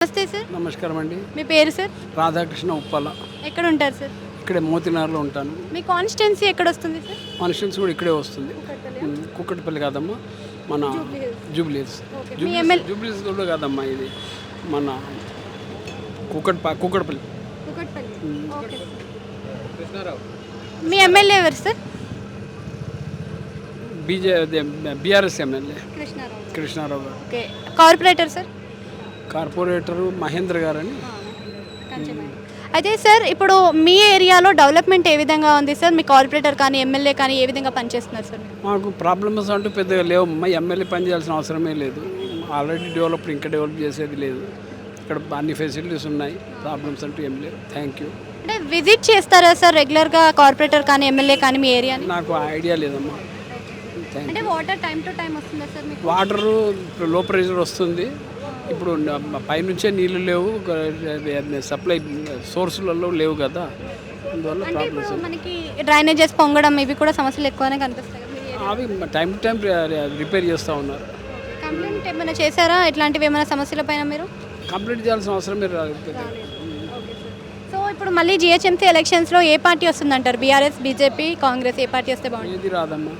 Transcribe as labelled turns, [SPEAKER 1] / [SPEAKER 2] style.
[SPEAKER 1] నమస్తే సార్.
[SPEAKER 2] నమస్కారం అండి.
[SPEAKER 1] మీ పేరు సార్?
[SPEAKER 2] రాధాకృష్ణ ఉప్పల.
[SPEAKER 1] ఎక్కడ ఉంటారు సార్?
[SPEAKER 2] ఇక్కడే మోతినార్లో ఉంటాను.
[SPEAKER 1] మీ కాన్స్టిట్యున్సీ ఎక్కడ వస్తుంది సార్?
[SPEAKER 2] కాన్స్టిట్యూన్స్ కూడా ఇక్కడే వస్తుంది. కుక్కటిపల్లి కాదమ్మా, మన జూబ్లీస్. జూబ్లీస్ కూడా కాదమ్మా, ఇది మన కుక్కటిపల్లి.
[SPEAKER 1] మీ ఎమ్మెల్యే ఎవరు సార్?
[SPEAKER 2] బీఆర్ఎస్ ఎమ్మెల్యే కృష్ణారావు గారు.
[SPEAKER 1] Okay. Corporator sir?
[SPEAKER 2] Corporator Mahendra గారు అని.
[SPEAKER 1] అయితే సార్, ఇప్పుడు మీ ఏరియాలో డెవలప్మెంట్ ఏ విధంగా ఉంది సార్? మీ కార్పొరేటర్ కానీ ఎమ్మెల్యే కానీ ఏ విధంగా పనిచేస్తున్నారు సార్?
[SPEAKER 2] మాకు ప్రాబ్లమ్స్ అంటూ పెద్దగా లేవమ్మా. ఎమ్మెల్యే పని చేయాల్సిన అవసరమే లేదు. ఆల్రెడీ డెవలప్, ఇంకా డెవలప్ చేసేది లేదు. ఇక్కడ అన్ని ఫెసిలిటీస్ ఉన్నాయి. ప్రాబ్లమ్స్ అంటూ ఏం లేవు. Thank you.
[SPEAKER 1] అంటే విజిట్ చేస్తారా సార్ రెగ్యులర్గా కార్పొరేటర్ కానీ ఎమ్మెల్యే కానీ మీ ఏరియాని?
[SPEAKER 2] నాకు ఐడియా లేదమ్మా.
[SPEAKER 1] అంటే వాటర్ టైం టు టైం వస్తుందా సార్ మీకు?
[SPEAKER 2] వాటరు లో ప్రెషర్ వస్తుంది. ఇప్పుడు పైనుంచే నీళ్ళు లేవు, సప్లై సోర్సులలో లేవు కదా, అందువల్ల ప్రాబ్లమ్స్.
[SPEAKER 1] మనకి డ్రైనేజెస్ పొంగడం ఇవి కూడా సమస్యలు ఎక్కువనే కనిపిస్తాయి.
[SPEAKER 2] అవి టైం టు టైం రిపేర్ చేస్తూ ఉన్నారు.
[SPEAKER 1] కంప్లైంట్ ఏమైనా చేశారా ఇట్లాంటివి ఏమైనా సమస్యల పైన? మీరు
[SPEAKER 2] కంప్లీట్ చేయాల్సిన అవసరం మీరు.
[SPEAKER 1] సో ఇప్పుడు మళ్ళీ జిహెచ్ఎంసీ ఎలక్షన్స్లో ఏ పార్టీ వస్తుందంటారు? బీఆర్ఎస్, బీజేపీ, కాంగ్రెస్ ఏ పార్టీ వస్తే బాగుంటుంది?
[SPEAKER 2] ఏది రాదమ్మా.